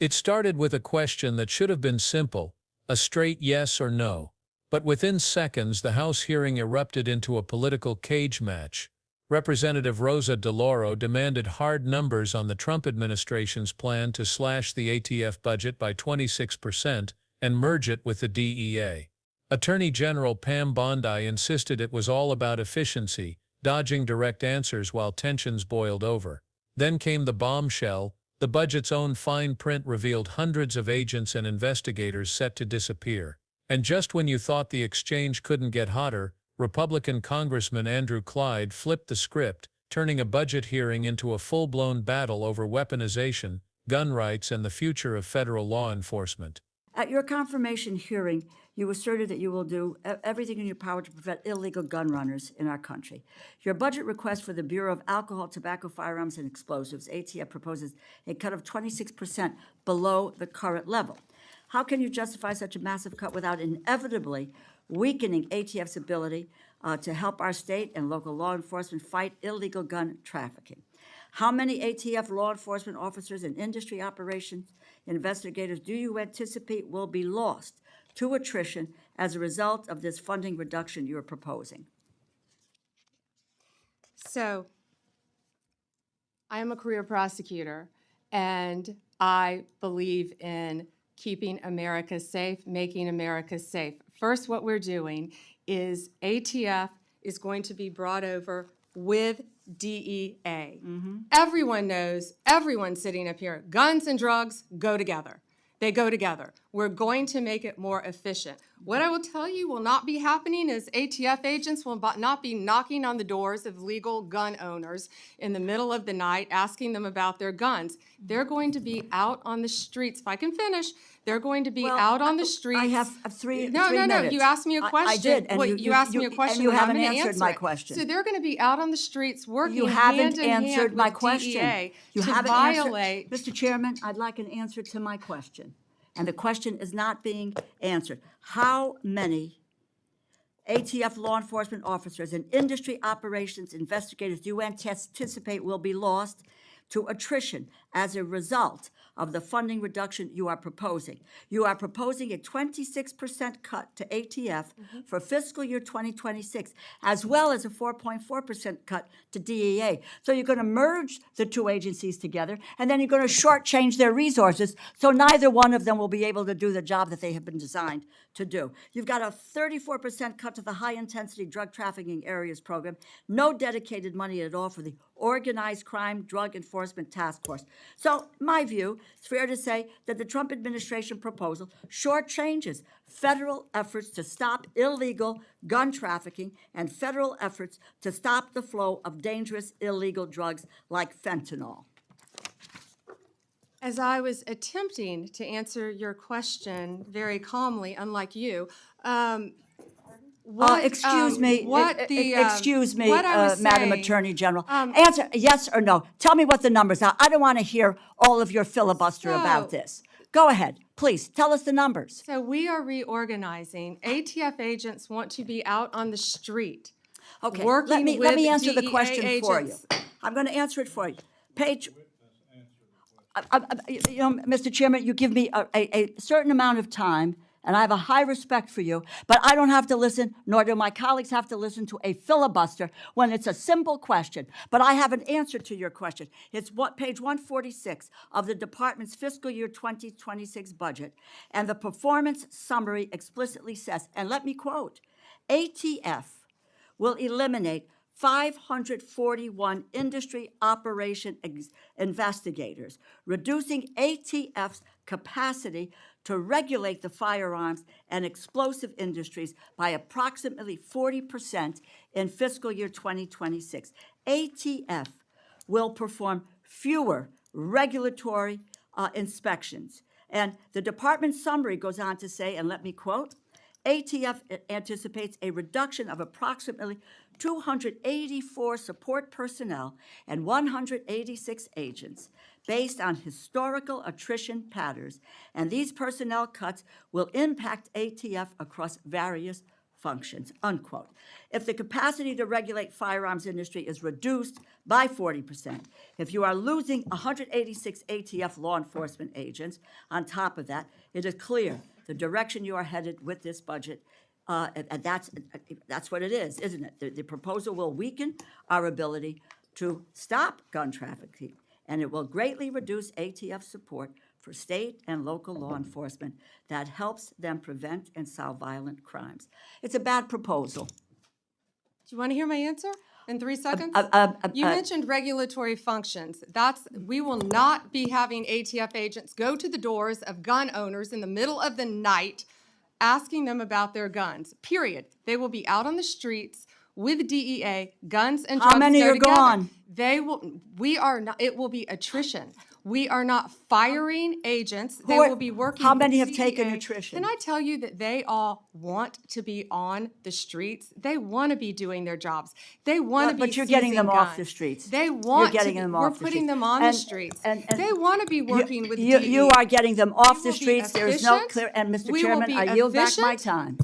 It started with a question that should have been simple, a straight yes or no. But within seconds, the House hearing erupted into a political cage match. Representative Rosa DeLauro demanded hard numbers on the Trump administration's plan to slash the ATF budget by 26% and merge it with the DEA. Attorney General Pam Bondi insisted it was all about efficiency, dodging direct answers while tensions boiled over. Then came the bombshell. The budget's own fine print revealed hundreds of agents and investigators set to disappear. And just when you thought the exchange couldn't get hotter, Republican Congressman Andrew Clyde flipped the script, turning a budget hearing into a full-blown battle over weaponization, gun rights, and the future of federal law enforcement. At your confirmation hearing, you asserted that you will do everything in your power to prevent illegal gun runners in our country. Your budget request for the Bureau of Alcohol, Tobacco, Firearms, and Explosives, ATF, proposes a cut of 26% below the current level. How can you justify such a massive cut without inevitably weakening ATF's ability to help our state and local law enforcement fight illegal gun trafficking? How many ATF law enforcement officers and industry operations investigators do you anticipate will be lost to attrition as a result of this funding reduction you're proposing? So, I am a career prosecutor, and I believe in keeping America safe, making America safe. First, what we're doing is ATF is going to be brought over with DEA. Everyone knows, everyone sitting up here, guns and drugs go together. They go together. We're going to make it more efficient. What I will tell you will not be happening is ATF agents will not be knocking on the doors of legal gun owners in the middle of the night asking them about their guns. They're going to be out on the streets. If I can finish, they're going to be out on the streets. I have three No, minutes. you asked me a question. I did, and you asked me a question. And you and I'm haven't gonna answered answer my it. question. So they're going to be out on the streets working You hand haven't in hand answered my with question. DEA You to haven't violate. answered. Mr. Chairman, I'd like an answer to my question. And the question is not being answered. How many ATF law enforcement officers and industry operations investigators do you anticipate will be lost to attrition as a result of the funding reduction you are proposing? You are proposing a 26% cut to ATF for fiscal year 2026, as well as a 4.4% cut to DEA. So you're going to merge the two agencies together, and then you're going to shortchange their resources, so neither one of them will be able to do the job that they have been designed to do. You've got a 34% cut to the high-intensity drug trafficking areas program, no dedicated money at all for the Organized Crime Drug Enforcement Task Force. So, my view, it's fair to say that the Trump administration proposal shortchanges federal efforts to stop illegal gun trafficking and federal efforts to stop the flow of dangerous illegal drugs like fentanyl. As I was attempting to answer your question very calmly, unlike you, Excuse me, what I was Madam saying, Attorney General. Answer yes or no. Tell me what the numbers are. I don't want to hear all of your filibuster about this. Go ahead, please. Tell us the numbers. So we are reorganizing. ATF agents want to be out on the street. Okay, working let me with answer the DEA question for you. agents. I'm going to answer it for you. Page, Mr. Chairman, you give me a certain amount of time, and I have a high respect for you, but I don't have to listen, nor do my colleagues have to listen to a filibuster when it's a simple question. But I have an answer to your question. It's page 146 of the department's fiscal year 2026 budget, and the performance summary explicitly says, and let me quote, ATF will eliminate 541 industry operation investigators, reducing ATF's capacity to regulate the firearms and explosive industries by approximately 40% in fiscal year 2026. ATF will perform fewer regulatory inspections. And the department summary goes on to say, and let me quote, ATF anticipates a reduction of approximately 284 support personnel and 186 agents based on historical attrition patterns, and these personnel cuts will impact ATF across various functions, unquote. If the capacity to regulate firearms industry is reduced by 40%, if you are losing 186 ATF law enforcement agents, on top of that, it is clear the direction you are headed with this budget, and that's what it is, isn't it? The proposal will weaken our ability to stop gun trafficking, and it will greatly reduce ATF support for state and local law enforcement that helps them prevent and solve violent crimes. It's a bad proposal. Do you want to hear my answer in 3 seconds? You mentioned regulatory functions. We will not be having ATF agents go to the doors of gun owners in the middle of the night asking them about their guns, period. They will be out on the streets with DEA, guns and drugs. How many are gone? It will be attrition. We are not firing agents. They Who are- will be working how many with have taken DEA. attrition? Can I tell you that they all want to be on the streets? They want to be doing their jobs. They want to be But you're getting them seizing off the guns. streets. They want You're getting to. them We're off the putting streets. them on the And- streets. and- They want to be working with you, DEA. you are getting them off We the will be streets. There is no efficient. clear, and Mr. We will Chairman, be I yield back my efficient. time.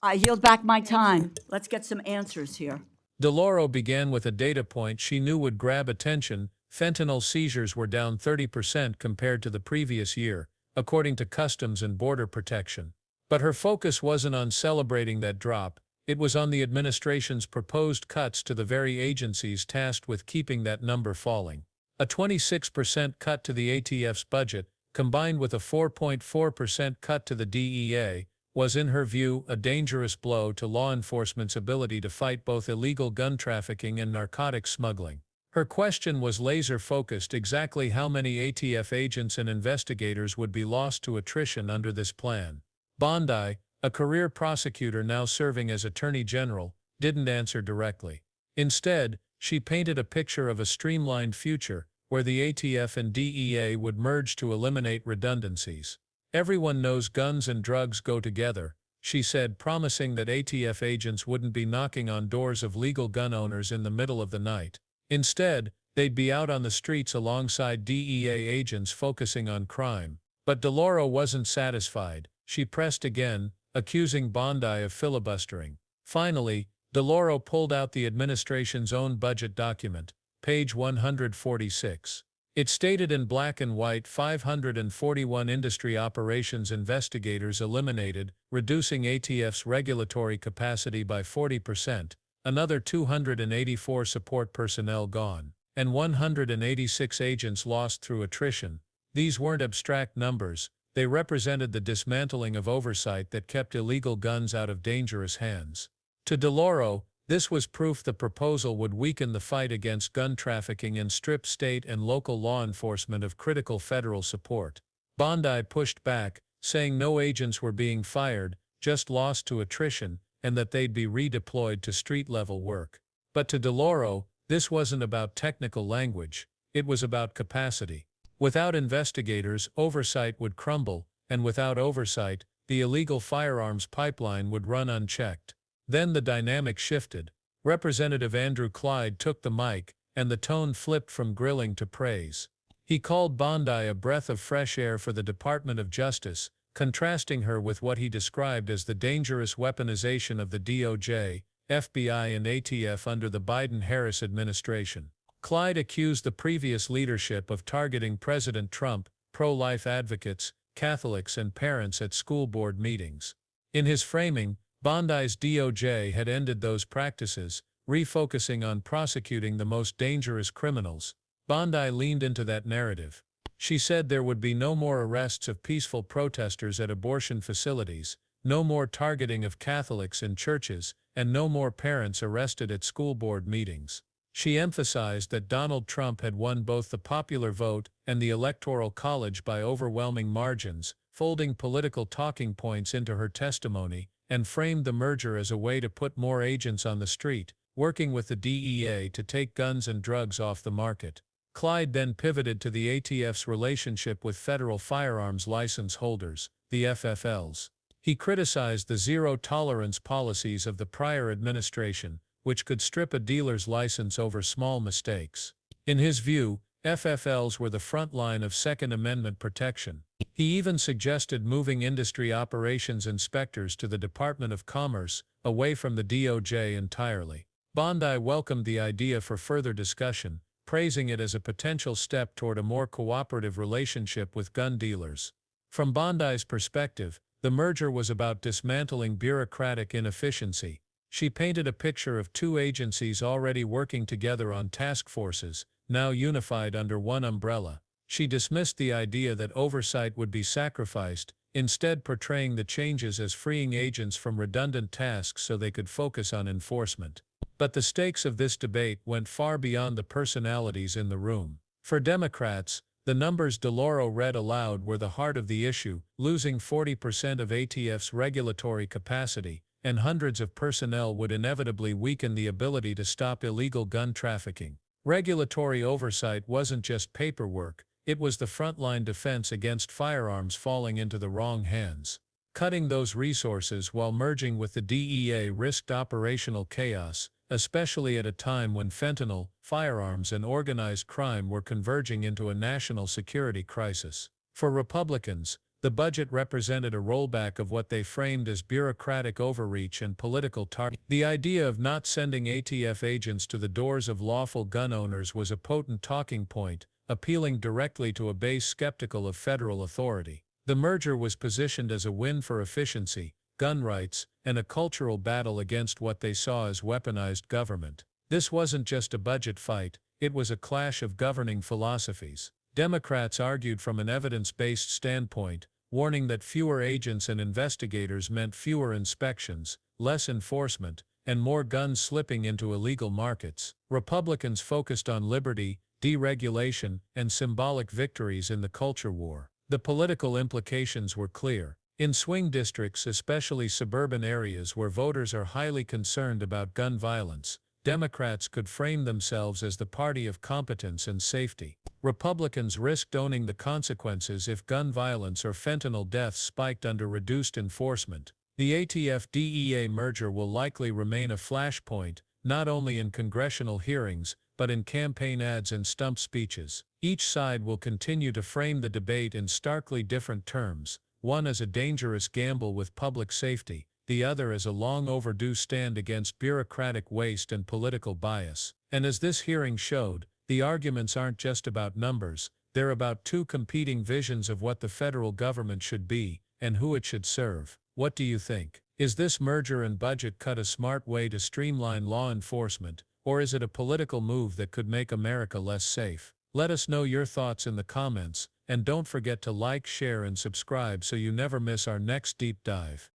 I yield back my time. Let's get some answers here. DeLauro began with a data point she knew would grab attention. Fentanyl seizures were down 30% compared to the previous year, according to Customs and Border Protection. But her focus wasn't on celebrating that drop, it was on the administration's proposed cuts to the very agencies tasked with keeping that number falling. A 26% cut to the ATF's budget, combined with a 4.4% cut to the DEA, was in her view a dangerous blow to law enforcement's ability to fight both illegal gun trafficking and narcotics smuggling. Her question was laser-focused: exactly how many ATF agents and investigators would be lost to attrition under this plan. Bondi, a career prosecutor now serving as Attorney General, didn't answer directly. Instead, she painted a picture of a streamlined future where the ATF and DEA would merge to eliminate redundancies. "Everyone knows guns and drugs go together," she said, promising that ATF agents wouldn't be knocking on doors of legal gun owners in the middle of the night. Instead, they'd be out on the streets alongside DEA agents focusing on crime. But DeLauro wasn't satisfied. She pressed again, accusing Bondi of filibustering. Finally, DeLauro pulled out the administration's own budget document, page 146. It stated in black and white 541 industry operations investigators eliminated, reducing ATF's regulatory capacity by 40%, another 284 support personnel gone, and 186 agents lost through attrition. These weren't abstract numbers, they represented the dismantling of oversight that kept illegal guns out of dangerous hands. To DeLauro, this was proof the proposal would weaken the fight against gun trafficking and strip state and local law enforcement of critical federal support. Bondi pushed back, saying no agents were being fired, just lost to attrition, and that they'd be redeployed to street-level work. But to DeLauro, this wasn't about technical language, it was about capacity. Without investigators, oversight would crumble, and without oversight, the illegal firearms pipeline would run unchecked. Then the dynamic shifted. Representative Andrew Clyde took the mic, and the tone flipped from grilling to praise. He called Bondi a breath of fresh air for the Department of Justice, contrasting her with what he described as the dangerous weaponization of the DOJ, FBI and ATF under the Biden-Harris administration. Clyde accused the previous leadership of targeting President Trump, pro-life advocates, Catholics and parents at school board meetings. In his framing, Bondi's DOJ had ended those practices, refocusing on prosecuting the most dangerous criminals. Bondi leaned into that narrative. She said there would be no more arrests of peaceful protesters at abortion facilities, no more targeting of Catholics in churches, and no more parents arrested at school board meetings. She emphasized that Donald Trump had won both the popular vote and the Electoral College by overwhelming margins, folding political talking points into her testimony, and framed the merger as a way to put more agents on the street, working with the DEA to take guns and drugs off the market. Clyde then pivoted to the ATF's relationship with federal firearms license holders, the FFLs. He criticized the zero-tolerance policies of the prior administration, which could strip a dealer's license over small mistakes. In his view, FFLs were the front line of Second Amendment protection. He even suggested moving industry operations inspectors to the Department of Commerce, away from the DOJ entirely. Bondi welcomed the idea for further discussion, praising it as a potential step toward a more cooperative relationship with gun dealers. From Bondi's perspective, the merger was about dismantling bureaucratic inefficiency. She painted a picture of two agencies already working together on task forces, now unified under one umbrella. She dismissed the idea that oversight would be sacrificed, instead portraying the changes as freeing agents from redundant tasks so they could focus on enforcement. But the stakes of this debate went far beyond the personalities in the room. For Democrats, the numbers DeLauro read aloud were the heart of the issue, losing 40% of ATF's regulatory capacity, and hundreds of personnel would inevitably weaken the ability to stop illegal gun trafficking. Regulatory oversight wasn't just paperwork, it was the frontline defense against firearms falling into the wrong hands. Cutting those resources while merging with the DEA risked operational chaos, especially at a time when fentanyl, firearms, and organized crime were converging into a national security crisis. For Republicans, the budget represented a rollback of what they framed as bureaucratic overreach and political targeting. The idea of not sending ATF agents to the doors of lawful gun owners was a potent talking point, appealing directly to a base skeptical of federal authority. The merger was positioned as a win for efficiency, gun rights, and a cultural battle against what they saw as weaponized government. This wasn't just a budget fight, it was a clash of governing philosophies. Democrats argued from an evidence-based standpoint, warning that fewer agents and investigators meant fewer inspections, less enforcement, and more guns slipping into illegal markets. Republicans focused on liberty, deregulation, and symbolic victories in the culture war. The political implications were clear. In swing districts, especially suburban areas where voters are highly concerned about gun violence, Democrats could frame themselves as the party of competence and safety. Republicans risked owning the consequences if gun violence or fentanyl deaths spiked under reduced enforcement. The ATF-DEA merger will likely remain a flashpoint, not only in congressional hearings, but in campaign ads and stump speeches. Each side will continue to frame the debate in starkly different terms, one as a dangerous gamble with public safety, the other as a long overdue stand against bureaucratic waste and political bias. And as this hearing showed, the arguments aren't just about numbers, they're about two competing visions of what the federal government should be, and who it should serve. What do you think? Is this merger and budget cut a smart way to streamline law enforcement, or is it a political move that could make America less safe? Let us know your thoughts in the comments, and don't forget to like, share, and subscribe so you never miss our next deep dive.